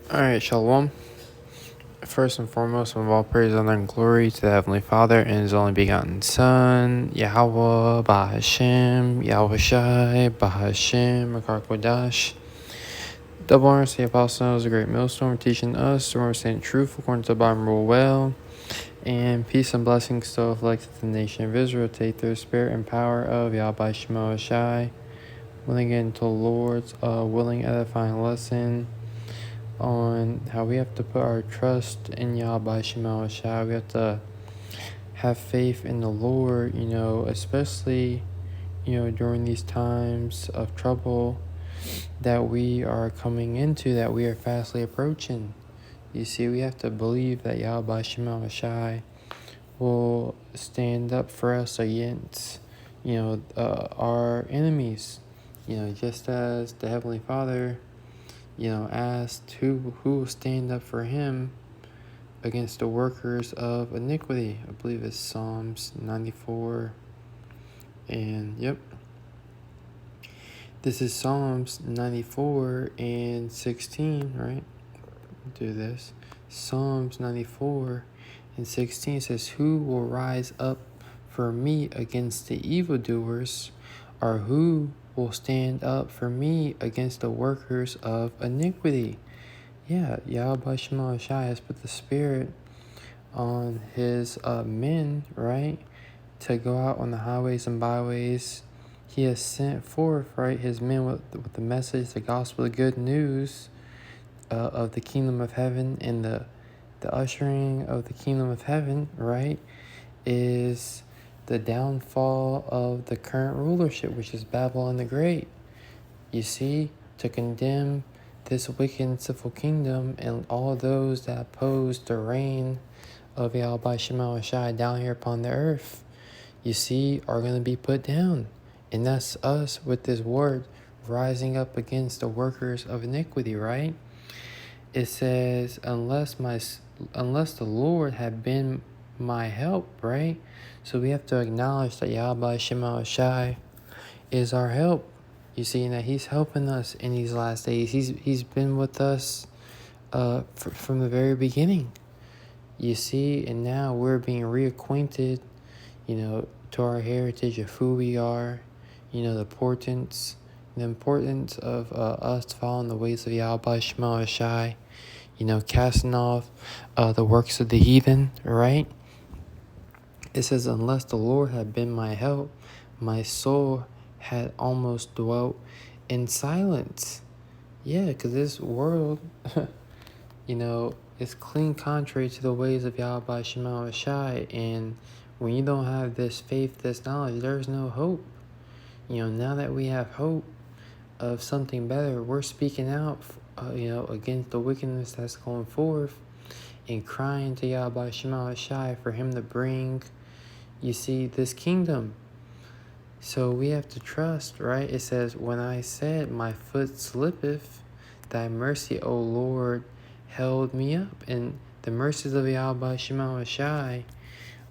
Alright, Shalom. First and foremost, of all praise, honor, and glory to the Heavenly Father and His only begotten Son, Yahweh, Bahashem, Yahweh Shai, Bahashem, Makar Kodash. Double honors to the Apostle knows the great millstone, teaching us to understand truth according to the Bible rule well. And peace and blessings to elect the nation of Israel, take their spirit and power of Yahweh Shema Shai. Willing into the Lord's willing edifying lesson on how we have to put our trust in Yahweh Shema Shai. We have to have faith in the Lord, especially, during these times of trouble that we are coming into, that we are fastly approaching. You see, we have to believe that Yahweh Shema Shai will stand up for us against, our enemies. Just as the Heavenly Father asked who will stand up for him against the workers of iniquity. I believe it's Psalms 94. And yep, this is Psalms 94 and 16, right? Do this. Psalms 94 and 16 says, "Who will rise up for me against the evildoers, or who will stand up for me against the workers of iniquity?" Yeah, Yahweh Shema Shai has put the Spirit on His men, right, to go out on the highways and byways. He has sent forth, right, His men with the message, the gospel, the good news of the kingdom of heaven, and the ushering of the kingdom of heaven, right, is the downfall of the current rulership, which is Babylon the Great. You see, to condemn this wicked and sinful kingdom and all those that oppose the reign of Yahweh Shema Shai down here upon the earth, you see, are going to be put down. And that's us with this word rising up against the workers of iniquity, right? It says, unless the Lord had been my help, right? So we have to acknowledge that Yahweh Shema Shai is our help. You see, that He's helping us in these last days. He's been with us from the very beginning. You see, and now we're being reacquainted, to our heritage of who we are, the importance of us following the ways of Yahweh Shema Shai, casting off the works of the heathen, right? It says, unless the Lord had been my help, my soul had almost dwelt in silence. Yeah, because this world, is clean contrary to the ways of Yahweh Shema Shai. And when you don't have this faith, this knowledge, there's no hope. Now that we have hope of something better, we're speaking out, against the wickedness that's going forth and crying to Yahweh Shema Shai for Him to bring, this kingdom. So we have to trust, right? It says, when I said my foot slippeth, thy mercy, O Lord, held me up. And the mercies of Yahweh Shema Shai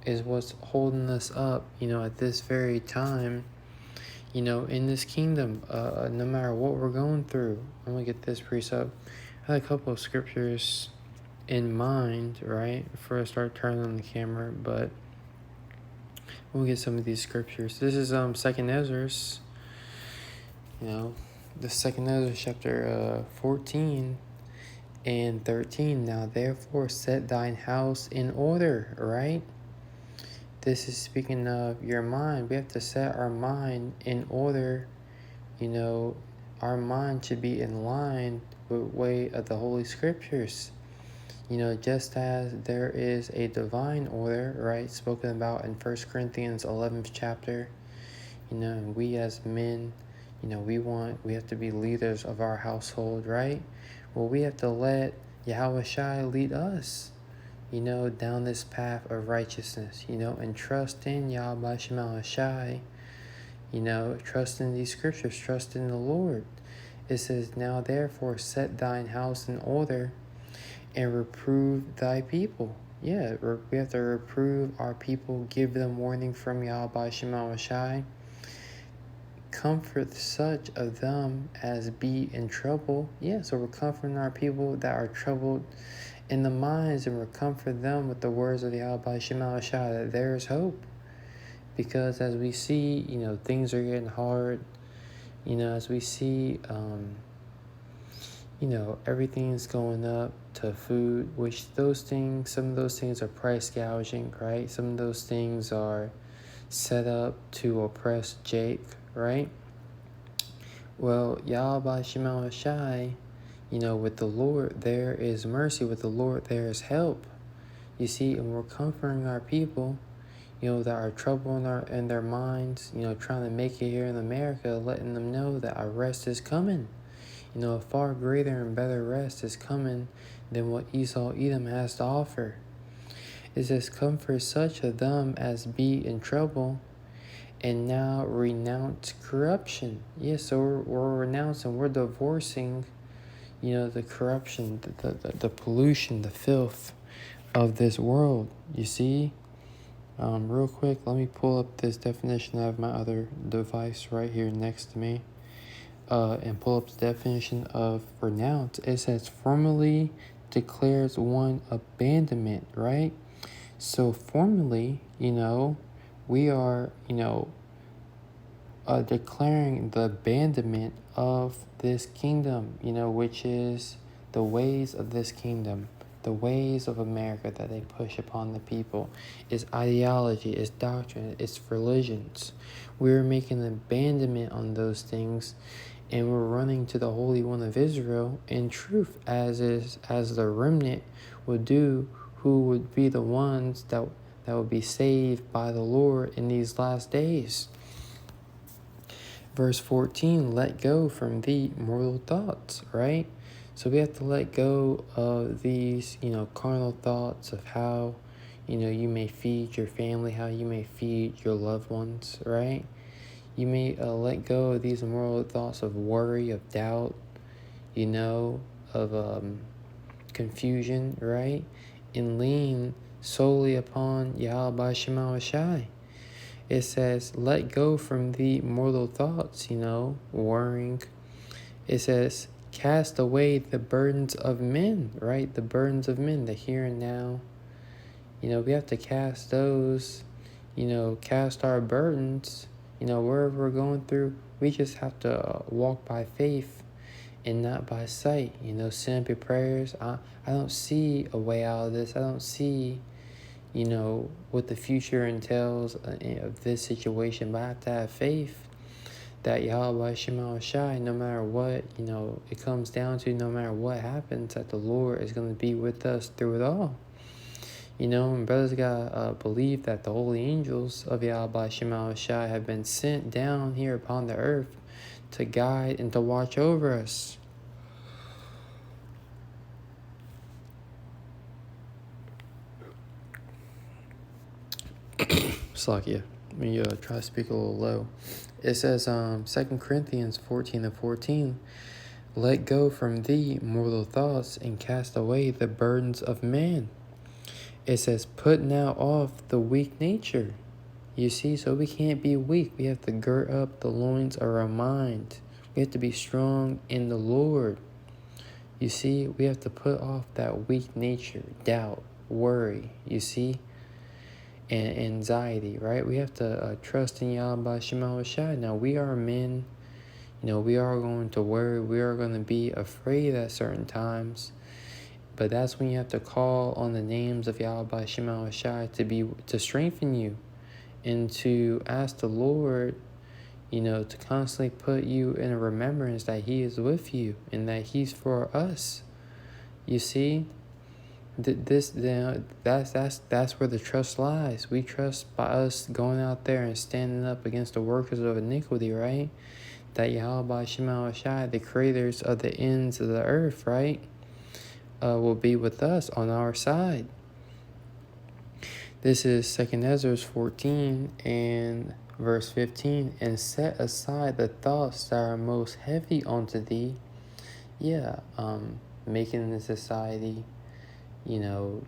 is what's holding us up, at this very time, in this kingdom, no matter what we're going through. I'm going to get this precept. I had a couple of scriptures in mind, right, before I start turning on the camera, but we'll get some of these scriptures. This is 2nd Ezra, the 2nd Ezra chapter 14 and 13. Now therefore set thine house in order, right? This is speaking of your mind. We have to set our mind in order. Our mind should be in line with the way of the Holy Scriptures. Just as there is a divine order, right, spoken about in 1 Corinthians 11th chapter, and we as men, we have to be leaders of our household, right? Well, we have to let Yahweh Shai lead us, down this path of righteousness, and trust in Yahweh Shema Shai, trust in these scriptures, trust in the Lord. It says, now therefore set thine house in order and reprove thy people. Yeah, we have to reprove our people, give them warning from Yahweh Shema Shai, comfort such of them as be in trouble. Yeah, so we're comforting our people that are troubled in the minds, and we're comforting them with the words of the Yahweh Shema Shai, that there is hope. Because as we see, things are getting hard, as we see, everything's going up to food, which some of those things are price gouging, right? Some of those things are set up to oppress Jake, right? Well, Yahweh Shema Shai, with the Lord there is mercy, with the Lord there is help. You see, and we're comforting our people, that are trouble in their minds, trying to make it here in America, letting them know that our rest is coming. A far greater and better rest is coming than what Esau Edom has to offer. It says, comfort such of them as be in trouble, and now renounce corruption. Yes, so we're renouncing, we're divorcing, the corruption, the pollution, the filth of this world. You see? Real quick, let me pull up this definition. I have my other device right here next to me. And pull up the definition of renounce. It says formally declares one abandonment, right? So formally, we are, declaring the abandonment of this kingdom, which is the ways of this kingdom, the ways of America that they push upon the people. It's ideology, it's doctrine, it's religions. We're making an abandonment on those things, and we're running to the Holy One of Israel in truth, as the remnant would do, who would be the ones that would be saved by the Lord in these last days. Verse 14, let go from thee mortal thoughts, right? So we have to let go of these, carnal thoughts of how, you may feed your family, how you may feed your loved ones, right? You may let go of these immoral thoughts of worry, of doubt, of confusion, right? And lean solely upon Yahweh Shema Shai. It says, let go from the mortal thoughts, worrying. It says, cast away the burdens of men, right? The burdens of men, the here and now. We have to cast those, cast our burdens, wherever we're going through. We just have to walk by faith and not by sight. Send up your prayers. I don't see a way out of this. I don't see, what the future entails of this situation. But I have to have faith that Yahweh Shema Shai, no matter what, it comes down to, no matter what happens, that the Lord is going to be with us through it all. And brothers gotta believe that the holy angels of Yahweh Shema Shai have been sent down here upon the earth to guide and to watch over us. Slakia. Let me try to speak a little low. It says, 2 Corinthians 14:14, let go from thee mortal thoughts and cast away the burdens of man. It says, put now off the weak nature. You see, so we can't be weak. We have to gird up the loins of our mind. We have to be strong in the Lord. You see, we have to put off that weak nature, doubt, worry, you see, and anxiety, right? We have to trust in Yahweh Shema Shai. Now, we are men. We are going to worry. We are going to be afraid at certain times. But that's when you have to call on the names of Yahweh Shema Shai to strengthen you, and to ask the Lord, to constantly put you in a remembrance that He is with you and that He's for us. You see, that's where the trust lies. We trust by us going out there and standing up against the workers of iniquity, right? That Yahweh Shema Shai, the creators of the ends of the earth, right, will be with us on our side. This is 2 Ezra 14 and verse 15. And set aside the thoughts that are most heavy unto thee. Yeah, making the society,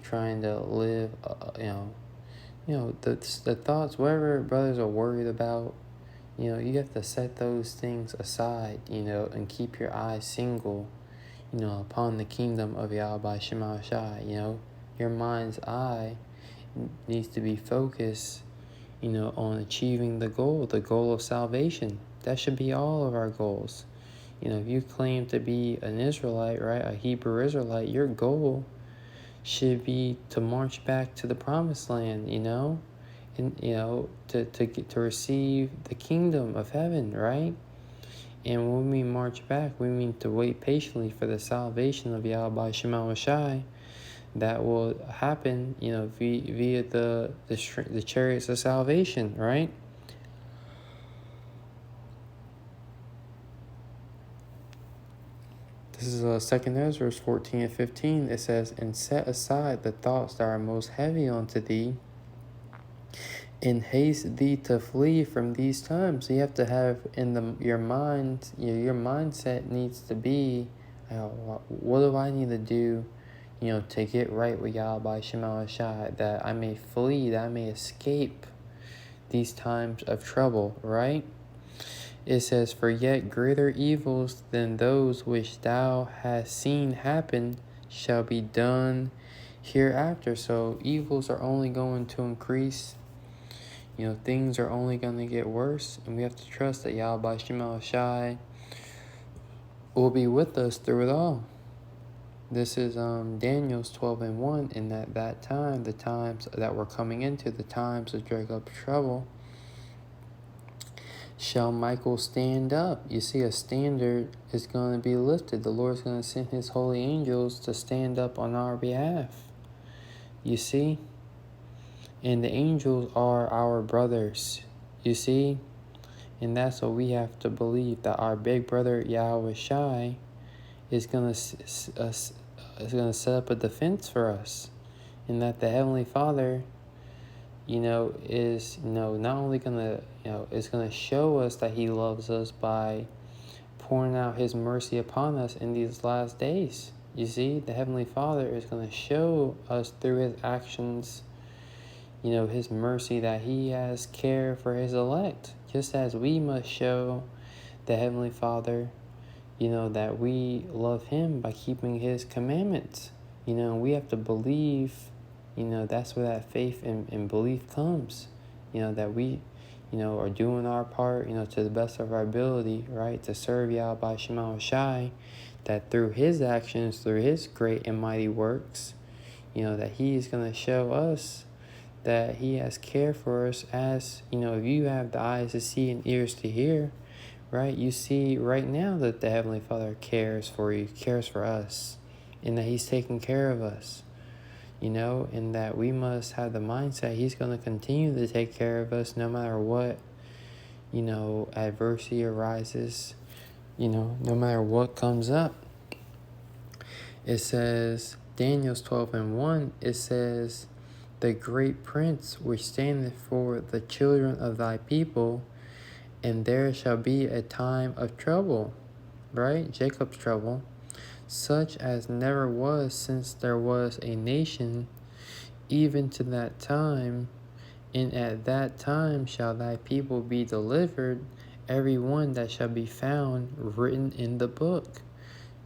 trying to live, the thoughts, whatever brothers are worried about, You have to set those things aside, and keep your eyes single, upon the kingdom of Yahweh Shema Shai. Your mind's eye needs to be focused, on achieving the goal of salvation. That should be all of our goals. If you claim to be an Israelite, right, a Hebrew Israelite, your goal should be to march back to the promised land, and to receive the kingdom of heaven, right? And when we march back, we mean to wait patiently for the salvation of Yahweh Shema Shai that will happen, via the chariots of salvation, right? This is 2 Ezra 14 and 15. It says, "And set aside the thoughts that are most heavy unto thee, and haste thee to flee from these times." So you have to have your mind, your mindset needs to be, what do I need to do, to get right with Yahweh Shema Shai, that I may flee, that I may escape these times of trouble, right? It says, "For yet greater evils than those which thou hast seen happen shall be done hereafter." So evils are only going to increase. Things are only going to get worse, and we have to trust that Yahweh Shema Shai will be with us through it all. This is Daniel's 12 and 1, and at that time, the times that we're coming into, the times of Jacob's trouble, shall Michael stand up. You see, a standard is going to be lifted. The Lord's going to send his holy angels to stand up on our behalf. You see? And the angels are our brothers. You see? And that's what we have to believe, that our big brother Yahweh Shai is going to set up a defense for us. And that the Heavenly Father, is, not only going to, is going to show us that he loves us by pouring out his mercy upon us in these last days. You see, the Heavenly Father is going to show us through his actions, his mercy, that he has care for his elect, just as we must show the Heavenly Father, that we love him by keeping his commandments. We have to believe, that's where that faith and belief comes, that we, are doing our part, to the best of our ability, right, to serve Yahweh Shema Shai, that through his actions, through his great and mighty works, that he is going to show us that he has care for us, as, if you have the eyes to see and ears to hear, right, you see right now that the Heavenly Father cares for you, cares for us, and that he's taking care of us, and that we must have the mindset he's going to continue to take care of us no matter what, adversity arises, no matter what comes up. It says, Daniel's 12 and 1, it says, "The great prince which standeth for the children of thy people, and there shall be a time of trouble," right? Jacob's trouble, "such as never was since there was a nation, even to that time. And at that time shall thy people be delivered, every one that shall be found written in the book."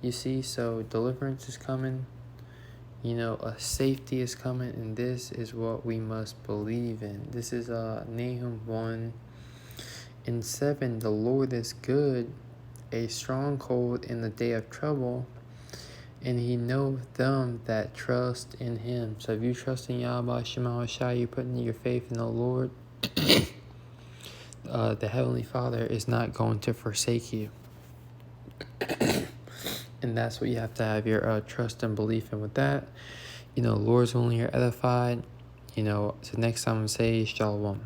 You see, so deliverance is coming, a safety is coming, and this is what we must believe in. This is Nahum 1 and 7. "The Lord is good, a stronghold in the day of trouble, and he knoweth them that trust in him." So if you trust in Yahweh Shema Shai, you're putting your faith in the Lord, the Heavenly Father is not going to forsake you. And that's what you have to have your trust and belief in. With that, Lord's only you're edified. So next time I'm say Shalom.